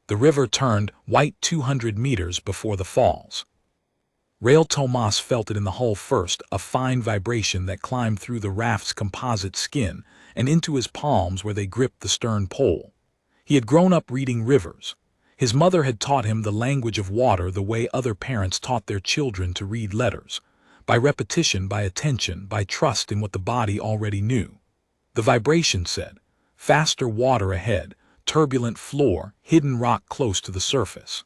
The river turned white 200 meters before the falls. Rael Tomas felt it in the hull first, a fine vibration that climbed through the raft's composite skin and into his palms where they gripped the stern pole. He had grown up reading rivers. His mother had taught him the language of water the way other parents taught their children to read letters, by repetition, by attention, by trust in what the body already knew. The vibration said, faster water ahead, turbulent floor, hidden rock close to the surface.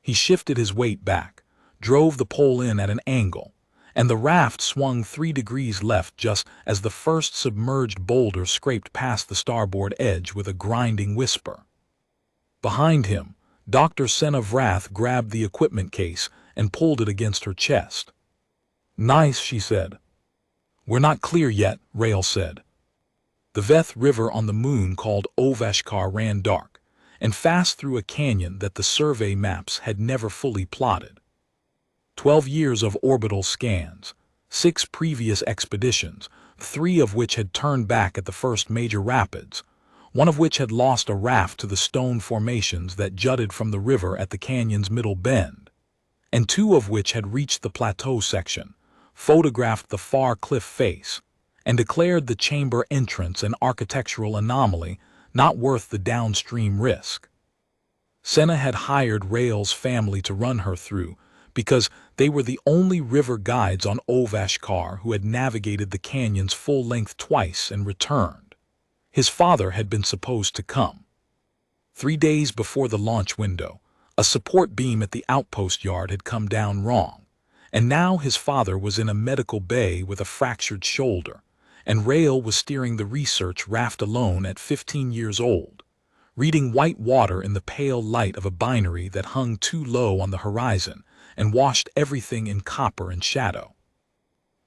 He shifted his weight back, drove the pole in at an angle, and the raft swung 3 degrees left just as the first submerged boulder scraped past the starboard edge with a grinding whisper. Behind him, Dr. Senna Vrath grabbed the equipment case and pulled it against her chest. "Nice," she said. "We're not clear yet," Rael said. The Veth River on the moon called HFY ran dark and fast through a canyon that the survey maps had never fully plotted. 12 years of orbital scans, 6 previous expeditions, 3 of which had turned back at the first major rapids, 1 of which had lost a raft to the stone formations that jutted from the river at the canyon's middle bend, and 2 of which had reached the plateau section, photographed the far cliff face, and declared the chamber entrance an architectural anomaly not worth the downstream risk. Senna had hired Rael's family to run her through because they were the only river guides on HFY who had navigated the canyon's full length twice and returned. His father had been supposed to come. 3 days before the launch window, a support beam at the outpost yard had come down wrong, and now his father was in a medical bay with a fractured shoulder, and Rael was steering the research raft alone at 15 years old, reading white water in the pale light of a binary that hung too low on the horizon and washed everything in copper and shadow.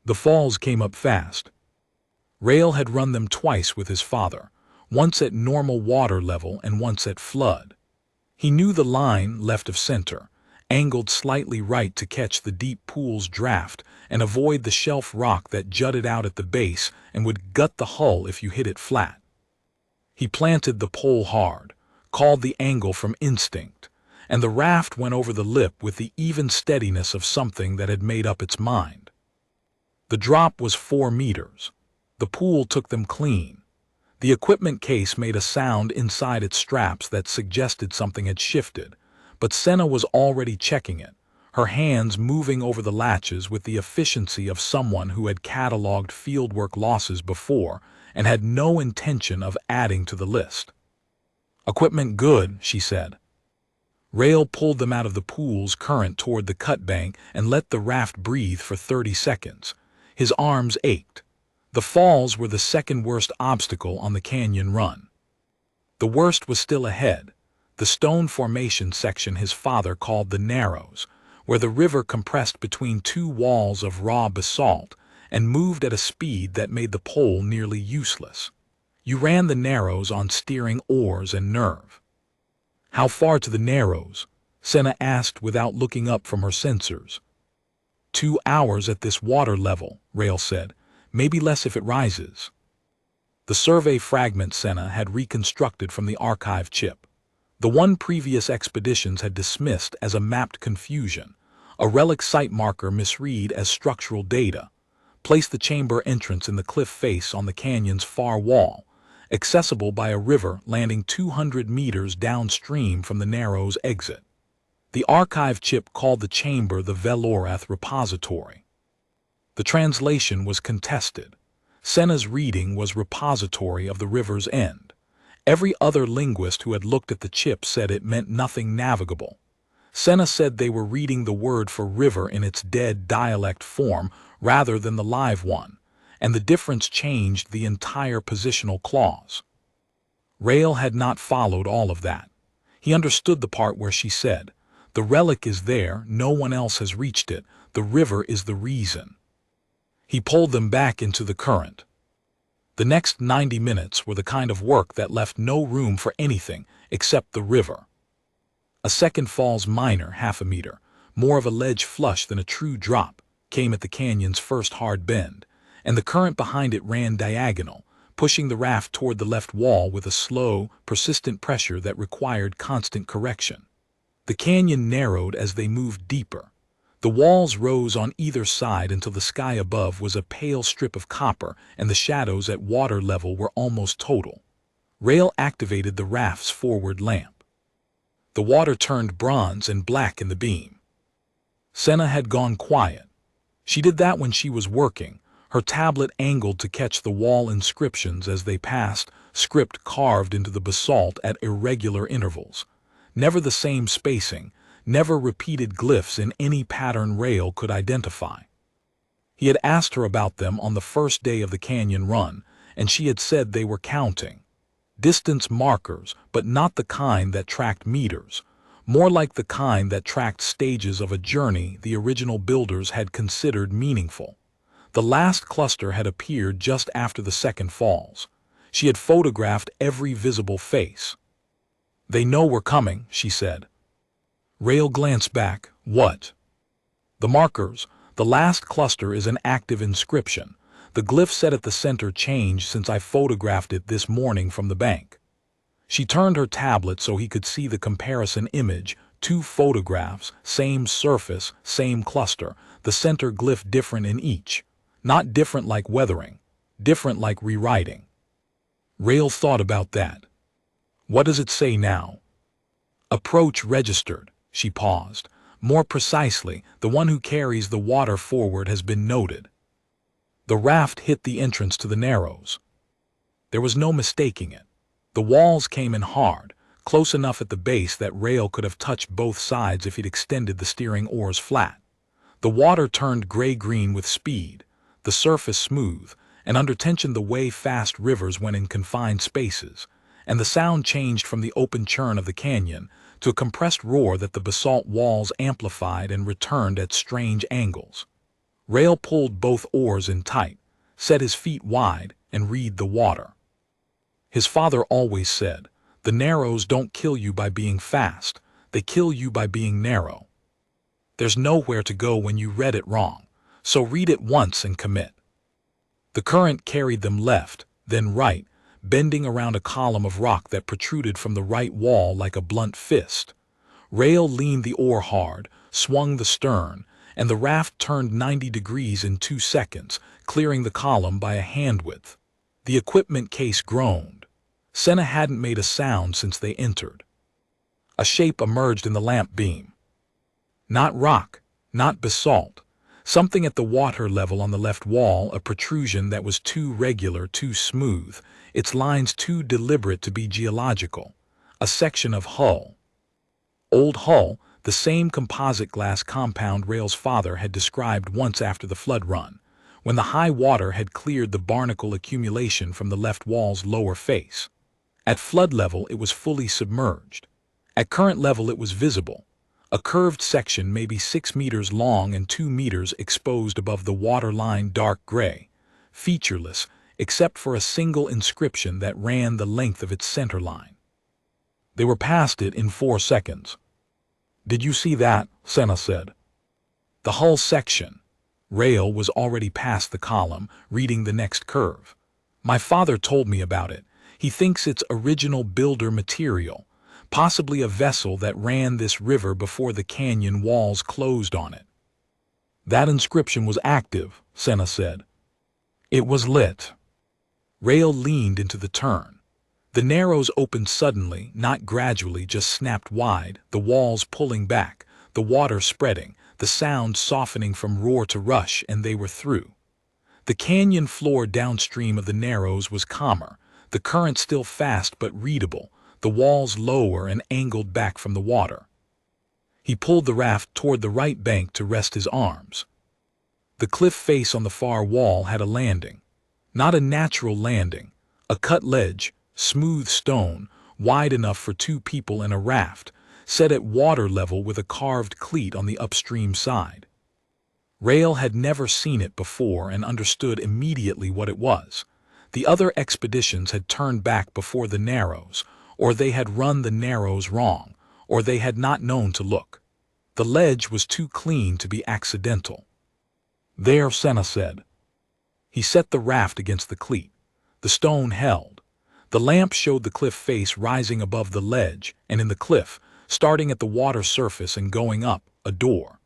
The falls came up fast. Rael had run them twice with his father, once at normal water level and once at flood. He knew the line left of center, angled slightly right to catch the deep pool's draft and avoid the shelf rock that jutted out at the base and would gut the hull if you hit it flat. He planted the pole hard, called the angle from instinct, and the raft went over the lip with the even steadiness of something that had made up its mind. The drop was 4 meters. The pool took them clean. The equipment case made a sound inside its straps that suggested something had shifted, but Senna was already checking it, her hands moving over the latches with the efficiency of someone who had cataloged fieldwork losses before and had no intention of adding to the list. "Equipment good," she said. Rael pulled them out of the pool's current toward the cut bank and let the raft breathe for 30 seconds. His arms ached. The falls were the second worst obstacle on the canyon run. The worst was still ahead, the stone formation section his father called the Narrows, where the river compressed between 2 walls of raw basalt and moved at a speed that made the pole nearly useless. You ran the Narrows on steering oars and nerve. "How far to the Narrows?" Senna asked without looking up from her sensors. 2 hours at this water level, Rael said. "Maybe less if it rises." The survey fragment Senna had reconstructed from the archive chip. The one previous expeditions had dismissed as a mapped confusion, a relic site marker misread as structural data, placed the chamber entrance in the cliff face on the canyon's far wall, accessible by a river landing 200 meters downstream from the Narrows exit. The archive chip called the chamber the Vel-Orath Repository. The translation was contested. Senna's reading was repository of the river's end. Every other linguist who had looked at the chip said it meant nothing navigable. Senna said they were reading the word for river in its dead dialect form rather than the live one, and the difference changed the entire positional clause. Rael had not followed all of that. He understood the part where she said, "The relic is there, no one else has reached it, the river is the reason." He pulled them back into the current. The next 90 minutes were the kind of work that left no room for anything except the river. A second falls minor, 1/2 meter, more of a ledge flush than a true drop, came at the canyon's first hard bend, and the current behind it ran diagonal, pushing the raft toward the left wall with a slow, persistent pressure that required constant correction. The canyon narrowed as they moved deeper. The walls rose on either side until the sky above was a pale strip of copper and the shadows at water level were almost total. Rael activated the raft's forward lamp. The water turned bronze and black in the beam. Senna had gone quiet. She did that when she was working, her tablet angled to catch the wall inscriptions as they passed, script carved into the basalt at irregular intervals. Never the same spacing, never repeated glyphs in any pattern Rael could identify. He had asked her about them on the first day of the canyon run, and she had said they were counting. Distance markers, but not the kind that tracked meters, more like the kind that tracked stages of a journey the original builders had considered meaningful. The last cluster had appeared just after the second falls. She had photographed every visible face. "They know we're coming," she said. Rael glanced back. "What?" "The markers. The last cluster is an active inscription. The glyph set at the center changed since I photographed it this morning from the bank." She turned her tablet so he could see the comparison image, 2 photographs, same surface, same cluster, the center glyph different in each. Not different like weathering, different like rewriting. Rael thought about that. "What does it say now?" "Approach registered." She paused. "More precisely, the one who carries the water forward has been noted." The raft hit the entrance to the Narrows. There was no mistaking it. The walls came in hard, close enough at the base that Rael could have touched both sides if he'd extended the steering oars flat. The water turned gray-green with speed, the surface smooth, and under tension the way fast rivers went in confined spaces, and the sound changed from the open churn of the canyon to a compressed roar that the basalt walls amplified and returned at strange angles. Rael pulled both oars in tight, set his feet wide, and read the water. His father always said, "The Narrows don't kill you by being fast, they kill you by being narrow." There's nowhere to go when you read it wrong, so read it once and commit. The current carried them left, then right, bending around a column of rock that protruded from the right wall like a blunt fist. Rael leaned the oar hard, swung the stern, and the raft turned 90 degrees in 2 seconds, clearing the column by a hand-width. The equipment case groaned. Senna hadn't made a sound since they entered. A shape emerged in the lamp beam. Not rock, not basalt. Something at the water level on the left wall, a protrusion that was too regular, too smooth, its lines too deliberate to be geological. A section of hull. Old hull, the same composite glass compound Rael's father had described once after the flood run, when the high water had cleared the barnacle accumulation from the left wall's lower face. At flood level it was fully submerged. At current level it was visible. A curved section maybe 6 meters long and 2 meters exposed above the waterline, dark gray, featureless except for a single inscription that ran the length of its center line. They were past it in 4 seconds. "Did you see that?" Senna said. The hull section. Rael was already past the column, reading the next curve. "My father told me about it. He thinks it's original builder material, possibly a vessel that ran this river before the canyon walls closed on it." "That inscription was active," Senna said. "It was lit." Rael leaned into the turn. The Narrows opened suddenly, not gradually, just snapped wide, the walls pulling back, the water spreading, the sound softening from roar to rush, and they were through. The canyon floor downstream of the Narrows was calmer, the current still fast but readable, the walls lower and angled back from the water. He pulled the raft toward the right bank to rest his arms. The cliff face on the far wall had a landing. Not a natural landing, a cut ledge, smooth stone, wide enough for 2 people in a raft, set at water level with a carved cleat on the upstream side. Rael had never seen it before and understood immediately what it was. The other expeditions had turned back before the Narrows, or they had run the Narrows wrong, or they had not known to look. The ledge was too clean to be accidental. "There," Senna said. He set the raft against the cleat. The stone held. The lamp showed the cliff face rising above the ledge, and in the cliff, starting at the water surface and going up, a door.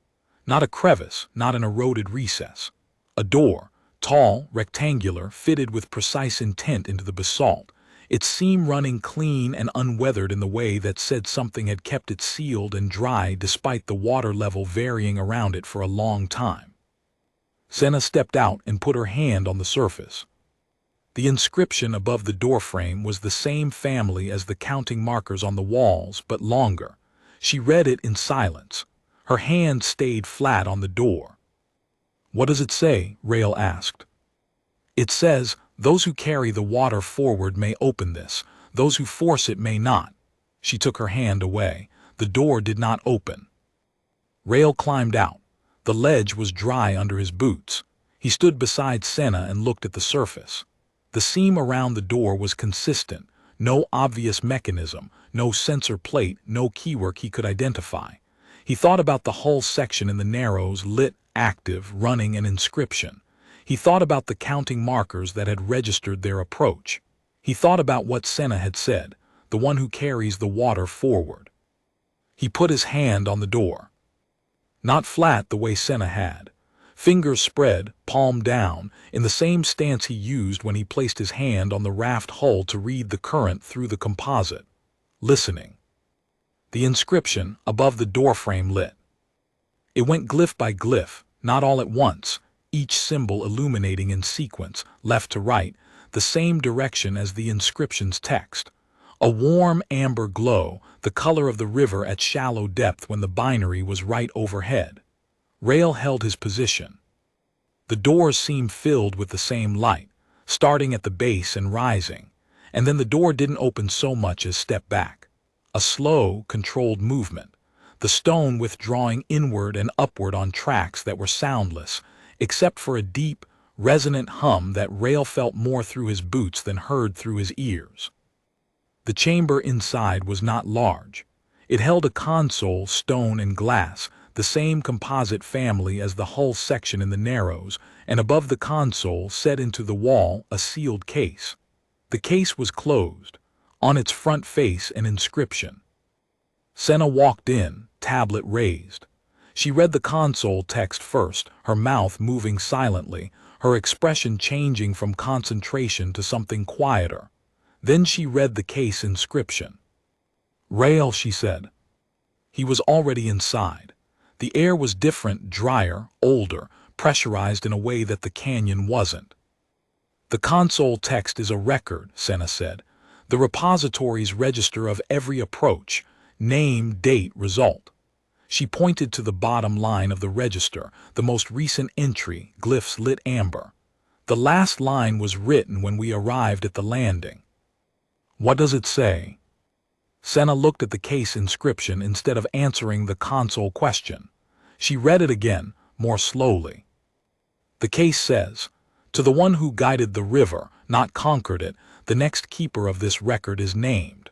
Not a crevice, not an eroded recess. A door, tall, rectangular, fitted with precise intent into the basalt, its seam running clean and unweathered in the way that said something had kept it sealed and dry despite the water level varying around it for a long time. Senna stepped out and put her hand on the surface. The inscription above the doorframe was the same family as the counting markers on the walls, but longer. She read it in silence. Her hand stayed flat on the door. "What does it say?" Rael asked. "It says, those who carry the water forward may open this, those who force it may not." She took her hand away. The door did not open. Rael climbed out. The ledge was dry under his boots. He stood beside Senna and looked at the surface. The seam around the door was consistent, no obvious mechanism, no sensor plate, no keywork he could identify. He thought about the hull section in the Narrows, lit, active, running an inscription. He thought about the counting markers that had registered their approach. He thought about what Senna had said, the one who carries the water forward. He put his hand on the door. Not flat the way Senna had. Fingers spread, palm down, in the same stance he used when he placed his hand on the raft hull to read the current through the composite. Listening. The inscription above the doorframe lit. It went glyph by glyph, not all at once, each symbol illuminating in sequence, left to right, the same direction as the inscription's text. A warm amber glow, the color of the river at shallow depth when the binary was right overhead. Rael held his position. The doors seemed filled with the same light, starting at the base and rising, and then the door didn't open so much as step back. A slow, controlled movement, the stone withdrawing inward and upward on tracks that were soundless, except for a deep, resonant hum that Rael felt more through his boots than heard through his ears. The chamber inside was not large. It held a console, stone and glass, the same composite family as the hull section in the Narrows, and above the console, set into the wall, a sealed case. The case was closed. On its front face, an inscription. Senna walked in, tablet raised. She read the console text first, her mouth moving silently, her expression changing from concentration to something quieter. Then she read the case inscription. "Rael," she said. He was already inside. The air was different, drier, older, pressurized in a way that the canyon wasn't. "The console text is a record," Senna said. "The repository's register of every approach, name, date, result." She pointed to the bottom line of the register, the most recent entry, glyphs lit amber. "The last line was written when we arrived at the landing." "What does it say?" Senna looked at the case inscription instead of answering the console question. She read it again, more slowly. "The case says, 'To the one who guided the river, not conquered it, the next keeper of this record is named.'"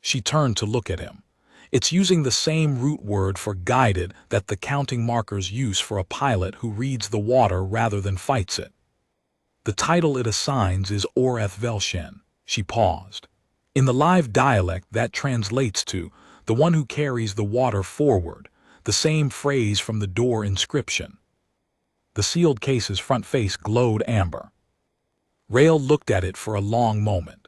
She turned to look at him. "It's using the same root word for guided that the counting markers use for a pilot who reads the water rather than fights it. The title it assigns is Vel-Orath Repository." She paused. "In the live dialect, that translates to, 'the one who carries the water forward,' the same phrase from the door inscription." The sealed case's front face glowed amber. Rael looked at it for a long moment.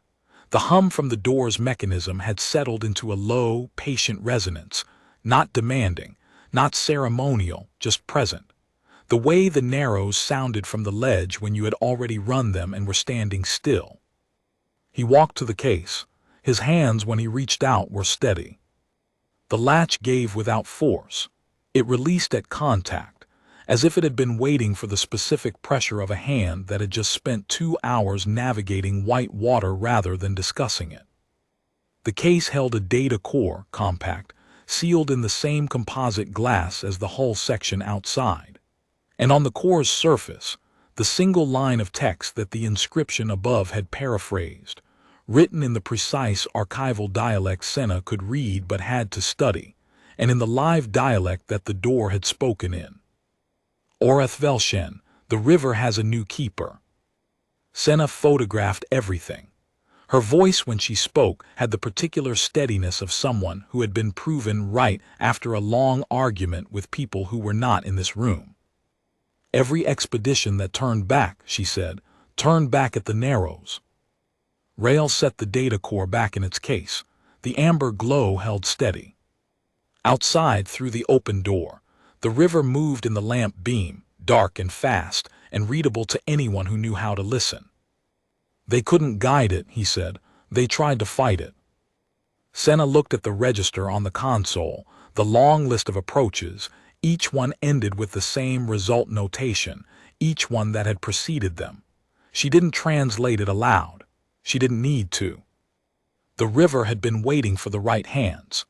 The hum from the door's mechanism had settled into a low, patient resonance, not demanding, not ceremonial, just present. The way the Narrows sounded from the ledge when you had already run them and were standing still. He walked to the case. His hands, when he reached out, were steady. The latch gave without force. It released at contact, as if it had been waiting for the specific pressure of a hand that had just spent 2 hours navigating white water rather than discussing it. The case held a data core, compact, sealed in the same composite glass as the hull section outside. And on the core's surface, the single line of text that the inscription above had paraphrased, written in the precise archival dialect Senna could read but had to study, and in the live dialect that the door had spoken in. "Orath Repository, the river has a new keeper." Senna photographed everything. Her voice when she spoke had the particular steadiness of someone who had been proven right after a long argument with people who were not in this room. Every expedition that turned back, she said, turned back at the Narrows. Rael set the data core back in its case. The amber glow held steady. Outside, through the open door, the river moved in the lamp beam, dark and fast, and readable to anyone who knew how to listen. They couldn't guide it, he said. They tried to fight it. Senna looked at the register on the console, the long list of approaches. Each one ended with the same result notation, each one that had preceded them. She didn't translate it aloud. She didn't need to. The river had been waiting for the right hands.